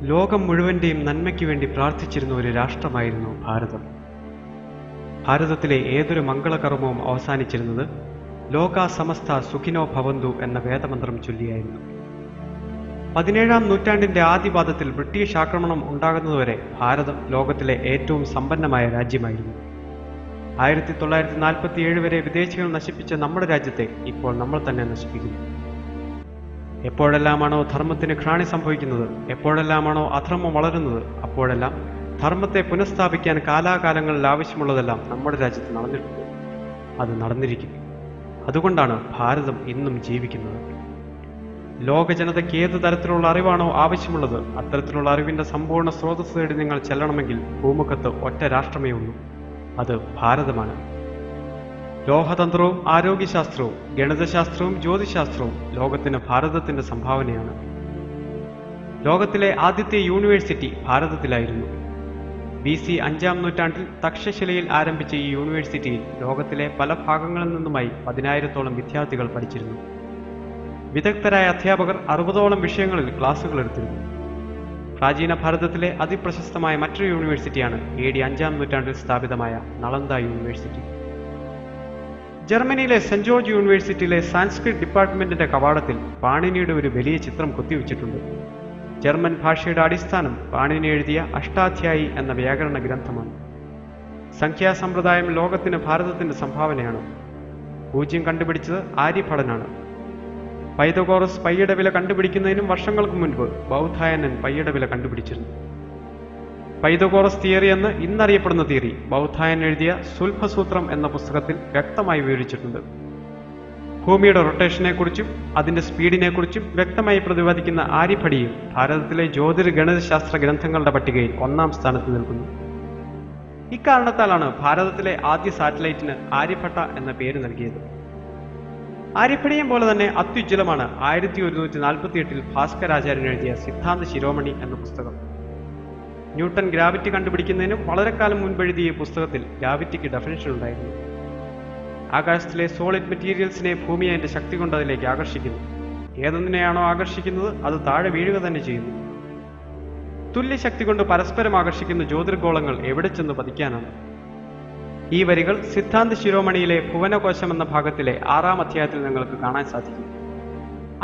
ലോകം മുഴുവൻ്റെയും നന്മയ്ക്ക് വേണ്ടി പ്രാർത്ഥിച്ചിരുന്ന ഒരു രാഷ്ട്രമായിരുന്നു ഭാരതം. ഭാരതത്തിലെ ഏതൊരു മംഗളകർമ്മവും അവസാനിച്ചിരുന്നത് ലോകാ സമസ്ത സുഖിനോ ഭവന്തു എന്ന വേദമന്ത്രം ചൊല്ലിയായിരുന്നു. 17-ാം നൂറ്റാണ്ടിന്റെ ആദ്യപാദത്തിൽ ബ്രിട്ടീഷ് ആക്രമണം ഉണ്ടാകുന്നതുവരെ ഭാരതം ലോകത്തിലെ ഏറ്റവും സമ്പന്നമായ രാജ്യമായിരുന്നു. 1947 വരെ വിദേശികൾ നശിപ്പിച്ച നമ്മുടെ രാജ്യത്തെ ഇപ്പോൾ നമ്മൾ തന്നെ നശിപ്പിക്കുന്നു. എപ്പോഴെല്ലാമാണോ ധർമ്മത്തിന് ഘ്രാണി സംഭവിക്കുന്നത്, എപ്പോഴെല്ലാമാണോ അധർമ്മം വളരുന്നത്, അപ്പോഴെല്ലാം ധർമ്മത്തെ പുനഃസ്ഥാപിക്കാൻ കാലാകാലങ്ങളിൽ ആവശ്യമുള്ളതെല്ലാം നമ്മുടെ രാജ്യത്ത് നടന്നിട്ടുണ്ട്. അത് നടന്നിരിക്കും. അതുകൊണ്ടാണ് ഭാരതം ഇന്നും ജീവിക്കുന്നത്. ലോക ജനതയ്ക്ക് ഏത് തരത്തിലുള്ള അറിവാണോ ആവശ്യമുള്ളത്, അത്തരത്തിലുള്ള അറിവിന്റെ സമ്പൂർണ്ണ സ്രോതസ് തേടി നിങ്ങൾ ചെല്ലണമെങ്കിൽ ഭൂമുഖത്ത് ഒറ്റ രാഷ്ട്രമേ ഉള്ളൂ. അത് ഭാരതമാണ്. ലോഹതന്ത്രവും ആരോഗ്യശാസ്ത്രവും ഗണിതശാസ്ത്രവും ജ്യോതിശാസ്ത്രവും ലോകത്തിന് ഭാരതത്തിന്റെ സംഭാവനയാണ്. ലോകത്തിലെ ആദ്യത്തെ യൂണിവേഴ്സിറ്റി ഭാരതത്തിലായിരുന്നു. BC 5-ാം നൂറ്റാണ്ടിൽ തക്ഷശിലയിൽ ആരംഭിച്ച ഈ യൂണിവേഴ്സിറ്റിയിൽ ലോകത്തിലെ പല ഭാഗങ്ങളിൽ നിന്നുമായി 10,000-ഓളം വിദ്യാർത്ഥികൾ പഠിച്ചിരുന്നു. വിദഗ്ധരായ അധ്യാപകർ 60ഓളം വിഷയങ്ങളിൽ ക്ലാസുകൾ എടുത്തിരുന്നു. പ്രാചീന ഭാരതത്തിലെ അതിപ്രശസ്തമായ മറ്റൊരു യൂണിവേഴ്സിറ്റിയാണ് AD 5-ാം നൂറ്റാണ്ടിൽ സ്ഥാപിതമായ നളന്ദ യൂണിവേഴ്സിറ്റി. ജർമ്മനിയിലെ സെന്റ് ജോർജ് യൂണിവേഴ്സിറ്റിയിലെ സാൻസ്ക്രിറ്റ് ഡിപ്പാർട്ട്മെന്റിന്റെ കവാടത്തിൽ പാണിനിയുടെ ഒരു വലിയ ചിത്രം കൊത്തിവെച്ചിട്ടുണ്ട്. ജർമ്മൻ ഭാഷയുടെ അടിസ്ഥാനം പാണിനി എഴുതിയ അഷ്ടാധ്യായി എന്ന വ്യാകരണ ഗ്രന്ഥമാണ്. സംഖ്യാസമ്പ്രദായം ലോകത്തിന് ഭാരതത്തിന്റെ സംഭാവനയാണ്. പൂജ്യം കണ്ടുപിടിച്ചത് ആര്യഭടനാണ്. പൈതഗോറസ് പയ്യുടെ വില കണ്ടുപിടിക്കുന്നതിനും വർഷങ്ങൾക്ക് മുൻപ് ബൗധായനൻ പയ്യുടെ വില കണ്ടുപിടിച്ചിരുന്നു. പൈതഗോറസ് തിയറി എന്ന് ഇന്നറിയപ്പെടുന്ന തിയറി ബൗധായൻ എഴുതിയ സുൽഭസൂത്രം എന്ന പുസ്തകത്തിൽ വ്യക്തമായി വിവരിച്ചിട്ടുണ്ട്. ഭൂമിയുടെ റൊട്ടേഷനെക്കുറിച്ചും അതിന്റെ സ്പീഡിനെക്കുറിച്ചും വ്യക്തമായി പ്രതിപാദിക്കുന്ന ആര്യഭടിയും ഭാരതത്തിലെ ജ്യോതിർഗണിതശാസ്ത്ര ഗ്രന്ഥങ്ങളുടെ പട്ടികയിൽ 1-ാം സ്ഥാനത്ത് നിൽക്കുന്നു. ഇക്കാരണത്താലാണ് ഭാരതത്തിലെ ആദ്യ സാറ്റലൈറ്റിന് ആര്യഭട്ട എന്ന പേര് നൽകിയത്. ആര്യഭടിയും പോലെ തന്നെ അത്യുജ്വലമാണ് 1148-ൽ ഭാസ്കരാചാര്യൻ എഴുതിയ സിദ്ധാന്ത ശിരോമണി എന്ന പുസ്തകം. ന്യൂട്ടൺ ഗ്രാവിറ്റി കണ്ടുപിടിക്കുന്നതിനും വളരെ കാലം മുൻപെഴുതിയ പുസ്തകത്തിൽ ഗ്രാവിറ്റിക്ക് ഡെഫിനിഷൻ ഉണ്ടായിരുന്നു. ആകാശത്തിലെ സോളിഡ് മെറ്റീരിയൽസിനെ ഭൂമി അതിന്റെ ശക്തി കൊണ്ട് അതിലേക്ക് ആകർഷിക്കുന്നു. ഏതൊന്നിനെയാണോ ആകർഷിക്കുന്നത് അത് താഴെ വീഴുക തന്നെ ചെയ്യുന്നു. തുല്യശക്തി കൊണ്ട് പരസ്പരം ആകർഷിക്കുന്ന ജ്യോതിർഗോളങ്ങൾ എവിടെ ചെന്ന് പതിക്കാനാണ്? ഈ വരികൾ സിദ്ധാന്ത ശിരോമണിയിലെ ഭുവനകോശം എന്ന ഭാഗത്തിലെ 6-ാം അധ്യായത്തിൽ നിങ്ങൾക്ക് കാണാൻ സാധിക്കും.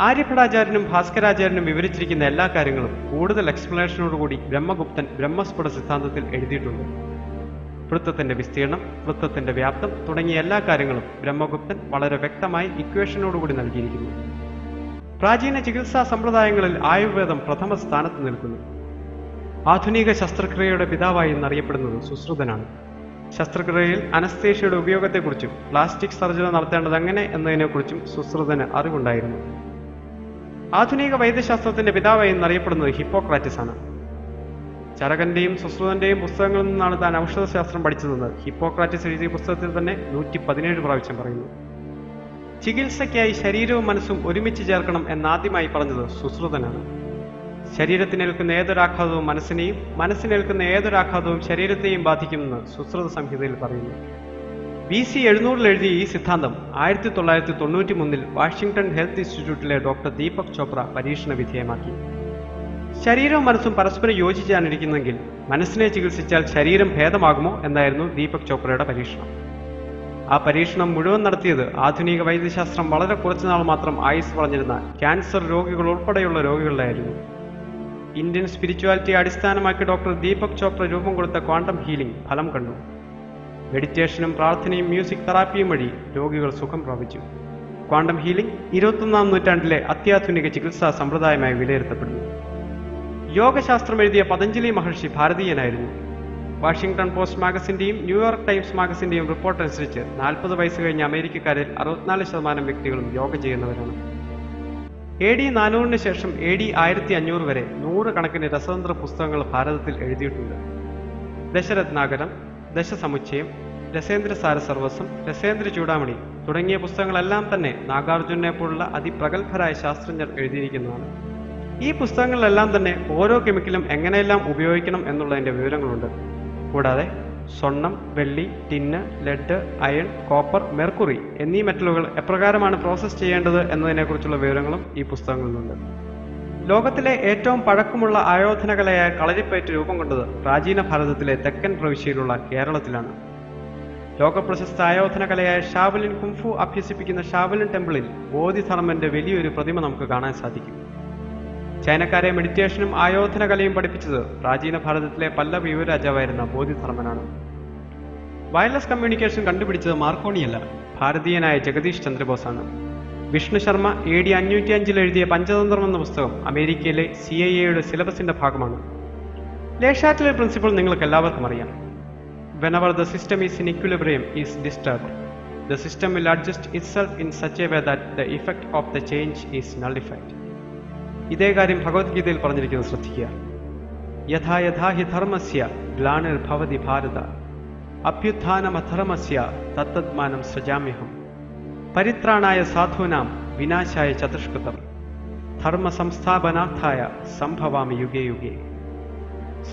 ആര്യഭടാചാര്യനും ഭാസ്കരാചാര്യനും വിവരിച്ചിരിക്കുന്ന എല്ലാ കാര്യങ്ങളും കൂടുതൽ എക്സ്പ്ലനേഷനോടുകൂടി ബ്രഹ്മഗുപ്തൻ ബ്രഹ്മസ്ഫുട സിദ്ധാന്തത്തിൽ എഴുതിയിട്ടുണ്ട്. വൃത്തത്തിന്റെ വിസ്തീർണം, വൃത്തത്തിന്റെ വ്യാപ്തം തുടങ്ങിയ എല്ലാ കാര്യങ്ങളും ബ്രഹ്മഗുപ്തൻ വളരെ വ്യക്തമായി ഇക്വേഷനോടുകൂടി നൽകിയിരിക്കുന്നു. പ്രാചീന ചികിത്സാ സമ്പ്രദായങ്ങളിൽ ആയുർവേദം പ്രഥമ സ്ഥാനത്ത് നിൽക്കുന്നു. ആധുനിക ശസ്ത്രക്രിയയുടെ പിതാവായി എന്നറിയപ്പെടുന്നത് സുശ്രുതനാണ്. ശസ്ത്രക്രിയയിൽ അനസ്തേഷ്യയുടെ ഉപയോഗത്തെക്കുറിച്ചും പ്ലാസ്റ്റിക് സർജറി നടത്തേണ്ടത് എങ്ങനെ എന്നതിനെക്കുറിച്ചും സുശ്രുതന് അറിവുണ്ടായിരുന്നു. ആധുനിക വൈദ്യശാസ്ത്രത്തിന്റെ പിതാവായി എന്നറിയപ്പെടുന്നത് ഹിപ്പോക്രാറ്റസ് ആണ്. ചരകന്റെയും സുശ്രുതന്റെയും പുസ്തകങ്ങളിൽ നിന്നാണ് താൻ ഔഷധശാസ്ത്രം പഠിച്ചതെന്ന് ഹിപ്പോക്രാറ്റസ് എഴുതിയ പുസ്തകത്തിൽ തന്നെ 117 പ്രാവശ്യം പറയുന്നു. ചികിത്സയ്ക്കായി ശരീരവും മനസ്സും ഒരുമിച്ച് ചേർക്കണം എന്നാദ്യമായി പറഞ്ഞത് സുശ്രുതനാണ്. ശരീരത്തിനേൽക്കുന്ന ഏതൊരാഘാതവും മനസ്സിനെയും, മനസ്സിനേൽക്കുന്ന ഏതൊരാഘാതവും ശരീരത്തെയും ബാധിക്കുമെന്ന് സുശ്രുത സംഹിതയിൽ പറയുന്നു. BC 700-ൽ എഴുതിയ ഈ സിദ്ധാന്തം 1993-ൽ വാഷിംഗ്ടൺ ഹെൽത്ത് ഇൻസ്റ്റിറ്റ്യൂട്ടിലെ ഡോക്ടർ ദീപക് ചോപ്ര പരീക്ഷണ വിധേയമാക്കി. ശരീരവും മനസ്സും പരസ്പരം യോജിച്ചാണിരിക്കുന്നെങ്കിൽ മനസ്സിനെ ചികിത്സിച്ചാൽ ശരീരം ഭേദമാകുമോ എന്നായിരുന്നു ദീപക് ചോപ്രയുടെ പരീക്ഷണം. ആ പരീക്ഷണം മുഴുവൻ നടത്തിയത് ആധുനിക വൈദ്യശാസ്ത്രം വളരെ കുറച്ചുനാൾ മാത്രം ആയുസ് പറഞ്ഞിരുന്ന ക്യാൻസർ രോഗികൾ ഉൾപ്പെടെയുള്ള രോഗികളിലായിരുന്നു. ഇന്ത്യൻ സ്പിരിച്വാലിറ്റിയെ അടിസ്ഥാനമാക്കി ഡോക്ടർ ദീപക് ചോപ്ര രൂപം കൊടുത്ത ക്വാണ്ടം ഹീലിംഗ് ഫലം കണ്ടു. മെഡിറ്റേഷനും പ്രാർത്ഥനയും മ്യൂസിക് തെറാപ്പിയും വഴി രോഗികൾ സുഖം പ്രാപിച്ചു. ക്വാണ്ടം ഹീലിംഗ് 21-ാം നൂറ്റാണ്ടിലെ അത്യാധുനിക ചികിത്സാ സമ്പ്രദായമായി വിലയിരുത്തപ്പെടുന്നു. യോഗശാസ്ത്രം എഴുതിയ പതഞ്ജലി മഹർഷി ഭാരതീയനായിരുന്നു. വാഷിംഗ്ടൺ പോസ്റ്റ് മാഗസിന്റെയും ന്യൂയോർക്ക് ടൈംസ് മാഗസിന്റെയും റിപ്പോർട്ട് അനുസരിച്ച് 40 വയസ്സ് കഴിഞ്ഞ അമേരിക്കക്കാരിൽ 64% വ്യക്തികളും യോഗ ചെയ്യുന്നവരാണ്. AD 400-ന് ശേഷം AD 1500 വരെ 100 കണക്കിന് രസതന്ത്ര പുസ്തകങ്ങൾ ഭാരതത്തിൽ എഴുതിയിട്ടുണ്ട്. ദശരത്നാകരം, ദശസമുച്ചയം, രസേന്ദ്രസാര സർവസ്വം, രസേന്ദ്ര ചൂടാമണി തുടങ്ങിയ പുസ്തകങ്ങളെല്ലാം തന്നെ നാഗാർജുനെ പോലുള്ള അതിപ്രഗത്ഭരായ ശാസ്ത്രജ്ഞർ എഴുതിയിരിക്കുന്നതാണ്. ഈ പുസ്തകങ്ങളിലെല്ലാം തന്നെ ഓരോ കെമിക്കലും എങ്ങനെയെല്ലാം ഉപയോഗിക്കണം എന്നുള്ളതിന്റെ വിവരങ്ങളുണ്ട്. കൂടാതെ സ്വർണം, വെള്ളി, tin, lead, iron, copper, mercury എന്നീ മെറ്റലുകൾ എപ്രകാരമാണ് പ്രോസസ് ചെയ്യേണ്ടത് എന്നതിനെക്കുറിച്ചുള്ള വിവരങ്ങളും ഈ പുസ്തകങ്ങളിലുണ്ട്. ലോകത്തിലെ ഏറ്റവും പഴക്കമുള്ള ആയോധനകലയായ കളരിപ്പയറ്റ് രൂപം കൊണ്ടത് പ്രാചീന ഭാരതത്തിലെ തെക്കൻ പ്രവിശ്യയിലുള്ള കേരളത്തിലാണ്. ലോകപ്രശസ്ത ആയോധനകലയായ ഷാവലിൻ കുംഫു അഭ്യസിപ്പിക്കുന്ന ഷാവലിൻ ടെമ്പിളിൽ ബോധിധർമ്മന്റെ വലിയൊരു പ്രതിമ നമുക്ക് കാണാൻ സാധിക്കും. ചൈനക്കാരെ മെഡിറ്റേഷനും ആയോധനകലയും പഠിപ്പിച്ചത് പ്രാചീന ഭാരതത്തിലെ പല്ലവ യുവരാജാവായിരുന്ന ബോധിധർമ്മനാണ്. വയർലെസ് കമ്മ്യൂണിക്കേഷൻ കണ്ടുപിടിച്ചത് മാർക്കോണിയല്ല, ഭാരതീയനായ ജഗദീഷ് ചന്ദ്രബോസാണ്. വിഷ്ണു ശർമ്മ AD 505 എഴുതിയ പഞ്ചതന്ത്രം എന്ന പുസ്തകം അമേരിക്കയിലെ CIA സിലബസിന്റെ ഭാഗമാണ്. ലേഷാറ്റിലെ പ്രിൻസിപ്പിൾ നിങ്ങൾക്ക് എല്ലാവർക്കും അറിയാം. Whenever the system is in equilibrium is disturbed, the system will adjust itself in such a way that the effect of the change is nullified. ഇതേ കാര്യം ഭഗവത്ഗീതയിൽ പറഞ്ഞിരിക്കുന്നത് ശ്രദ്ധിക്കുക. യഥാ യഥാ ഹി ധർമ്മസ്യ ഗ്ലാനിർഭവതി ഭാരത അഭ്യുത്ഥാനമധർമ്മസ്യ തത്തദ്മാനം സൃജാമ്യഹം പരിത്രാണായ സാധൂനാം വിനാശായ ചതുഷ്കൃതം ധർമ്മ സംസ്ഥാപനാർത്ഥായ സംഭവാമി യുഗേ യുഗേ.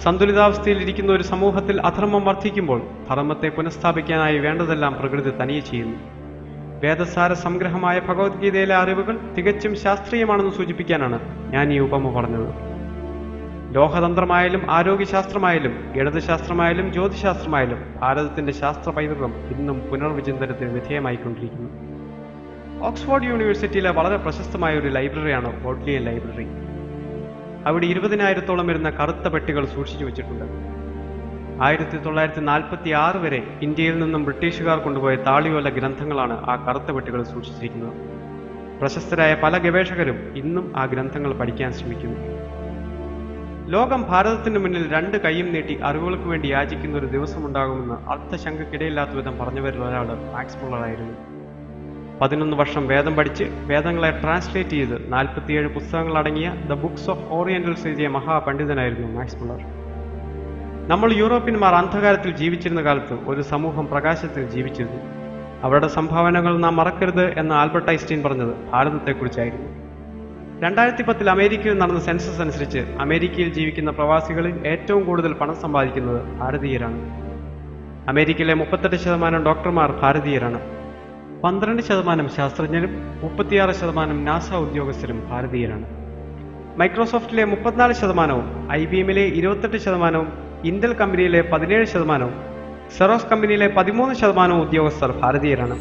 സന്തുലിതാവസ്ഥയിലിരിക്കുന്ന ഒരു സമൂഹത്തിൽ അധർമ്മം വർദ്ധിക്കുമ്പോൾ ധർമ്മത്തെ പുനഃസ്ഥാപിക്കാനായി വേണ്ടതെല്ലാം പ്രകൃതി തനിയെ ചെയ്യുന്നു. വേദസാര സംഗ്രഹമായ ഭഗവത്ഗീതയിലെ അറിവുകൾ തികച്ചും ശാസ്ത്രീയമാണെന്ന് സൂചിപ്പിക്കാനാണ് ഞാൻ ഈ ഉപമ പറഞ്ഞത്. ലോകതന്ത്രമായാലും ആരോഗ്യശാസ്ത്രമായാലും ഗണിതശാസ്ത്രമായാലും ജ്യോതിശാസ്ത്രമായാലും ഭാരതത്തിന്റെ ശാസ്ത്ര പൈതൃകം ഇന്നും പുനർവിചിന്തനത്തിന് വിധേയമായിക്കൊണ്ടിരിക്കുന്നു. ഓക്സ്ഫോർഡ് യൂണിവേഴ്സിറ്റിയിലെ വളരെ പ്രശസ്തമായ ഒരു ലൈബ്രറിയാണ് ബോഡ്ലിയൻ ലൈബ്രറി. അവിടെ 20,000-ഓളം വരുന്ന കറുത്ത പെട്ടികൾ സൂക്ഷിച്ചു വെച്ചിട്ടുണ്ട്. 1946 വരെ ഇന്ത്യയിൽ നിന്നും ബ്രിട്ടീഷുകാർ കൊണ്ടുപോയ താളിയോല ഗ്രന്ഥങ്ങളാണ് ആ കറുത്ത പെട്ടികൾ സൂക്ഷിച്ചിരിക്കുന്നത്. പ്രശസ്തരായ പല ഗവേഷകരും ഇന്നും ആ ഗ്രന്ഥങ്ങൾ പഠിക്കാൻ ശ്രമിക്കുന്നു. ലോകം ഭാരതത്തിന് മുന്നിൽ 2 കൈയും നീട്ടി അറിവുകൾക്ക് വേണ്ടി യാചിക്കുന്ന ഒരു ദിവസമുണ്ടാകുമെന്ന് അർത്ഥശങ്കയ്ക്കിടയില്ലാത്ത വിധം പറഞ്ഞവരിൽ ഒരാൾ മാക്സ് മുള്ളറായിരുന്നു. 11 വർഷം വേദം പഠിച്ച് വേദങ്ങളെ ട്രാൻസ്ലേറ്റ് ചെയ്ത് 47 പുസ്തകങ്ങൾ അടങ്ങിയ ദ ബുക്സ് ഓഫ് ഓറിയന്റൽസ് എഴുതിയ മഹാപണ്ഡിതനായിരുന്നു മാക്സ് മുള്ളർ. നമ്മൾ യൂറോപ്യന്മാർ അന്ധകാരത്തിൽ ജീവിച്ചിരുന്ന കാലത്ത് ഒരു സമൂഹം പ്രകാശത്തിൽ ജീവിച്ചിരുന്നു. അവരുടെ സംഭാവനകൾ നാം മറക്കരുത് എന്ന് ആൽബർട്ട് ഐൻസ്റ്റീൻ പറഞ്ഞത് ഭാരതത്തെക്കുറിച്ചായിരുന്നു. 2010 അമേരിക്കയിൽ നടന്ന സെൻസസ് അനുസരിച്ച് അമേരിക്കയിൽ ജീവിക്കുന്ന പ്രവാസികളിൽ ഏറ്റവും കൂടുതൽ പണം സമ്പാദിക്കുന്നത് ഭാരതീയരാണ്. അമേരിക്കയിലെ 38% ഡോക്ടർമാർ ഭാരതീയരാണ്. 12% ശാസ്ത്രജ്ഞരും 36% നാസ ഉദ്യോഗസ്ഥരും ഭാരതീയരാണ്. മൈക്രോസോഫ്റ്റിലെ 34%, IBMലെ 28%, ഇന്റൽ കമ്പനിയിലെ 17%, സെറോസ് കമ്പനിയിലെ 13% ഉദ്യോഗസ്ഥർ ഭാരതീയരാണ്.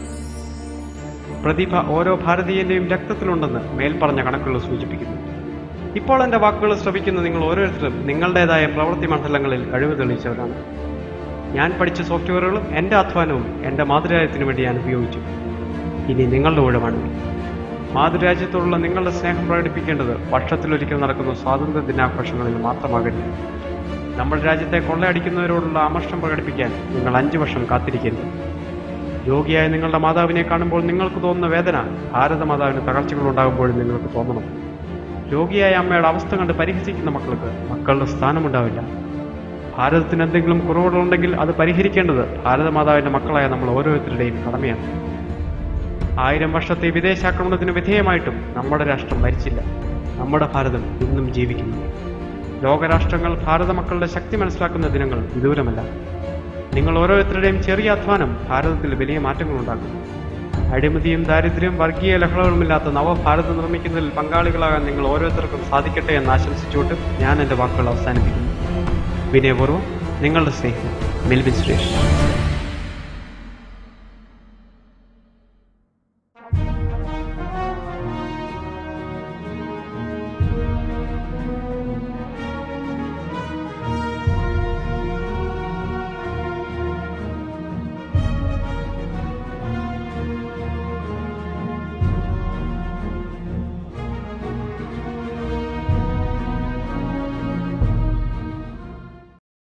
പ്രതിഭ ഓരോ ഭാരതീയന്റെയും രക്തത്തിലുണ്ടെന്ന് മേൽപ്പറഞ്ഞ കണക്കുകൾ സൂചിപ്പിക്കുന്നു. ഇപ്പോൾ എൻ്റെ വാക്കുകൾ ശ്രവിക്കുന്ന നിങ്ങൾ ഓരോരുത്തരും നിങ്ങളുടേതായ പ്രവൃത്തി മണ്ഡലങ്ങളിൽ കഴിവ് തെളിയിച്ചവരാണ്. ഞാൻ പഠിച്ച സോഫ്റ്റ്വെയറുകളും എൻ്റെ അധ്വാനവും എൻ്റെ മാതൃരാജ്യത്തിനു വേണ്ടി ഞാൻ ഉപയോഗിച്ചു. ഇനി നിങ്ങളുടെ ഊഴമാണ്. മാതൃരാജ്യത്തോടുള്ള നിങ്ങളുടെ സ്നേഹം പ്രകടിപ്പിക്കേണ്ടത് വർഷത്തിലൊരിക്കൽ നടക്കുന്ന സ്വാതന്ത്ര്യ ദിനാഘോഷങ്ങളിൽ മാത്രമാകരുത്. നമ്മുടെ രാജ്യത്തെ കൊള്ളയടിക്കുന്നവരോടുള്ള അമർഷം പ്രകടിപ്പിക്കാൻ നിങ്ങൾ 5 വർഷം കാത്തിരിക്കരുത്. രോഗിയായ നിങ്ങളുടെ മാതാവിനെ കാണുമ്പോൾ നിങ്ങൾക്ക് തോന്നുന്ന വേദന ഭാരതമാതാവിന് തകർച്ചകൾ ഉണ്ടാകുമ്പോഴും നിങ്ങൾക്ക് തോന്നണം. രോഗിയായ അമ്മയുടെ അവസ്ഥ കണ്ട് പരിഹസിക്കുന്ന മക്കൾക്ക് മക്കളുടെ സ്ഥാനമുണ്ടാവില്ല. ഭാരതത്തിന് എന്തെങ്കിലും കുറവുകളുണ്ടെങ്കിൽ അത് പരിഹരിക്കേണ്ടത് ഭാരതമാതാവിന്റെ മക്കളായ നമ്മൾ ഓരോരുത്തരുടെയും കടമയാണ്. 1000 വർഷത്തെ വിദേശാക്രമണത്തിന് വിധേയമായിട്ടും നമ്മുടെ രാഷ്ട്രം മരിച്ചില്ല. നമ്മുടെ ഭാരതം ഇന്നും ജീവിക്കുന്നു. ലോകരാഷ്ട്രങ്ങൾ ഭാരത മക്കളുടെ ശക്തി മനസ്സിലാക്കുന്ന ദിനങ്ങൾ വിദൂരമല്ല. നിങ്ങൾ ഓരോരുത്തരുടെയും ചെറിയ അധ്വാനം ഭാരതത്തിൽ വലിയ മാറ്റങ്ങൾ ഉണ്ടാക്കും. അഴിമതിയും ദാരിദ്ര്യവും വർഗീയ ലഹളകളുമില്ലാത്ത നവഭാരതം നിർമ്മിക്കുന്നതിൽ പങ്കാളികളാകാൻ നിങ്ങൾ ഓരോരുത്തർക്കും സാധിക്കട്ടെ എന്ന് ആശംസിച്ചുകൊണ്ട് ഞാൻ എൻ്റെ വാക്കുകൾ അവസാനിപ്പിക്കുന്നു. വിനയപൂർവ്വം നിങ്ങളുടെ സ്നേഹിതൻ മെൽവിൻ സുരേഷ്.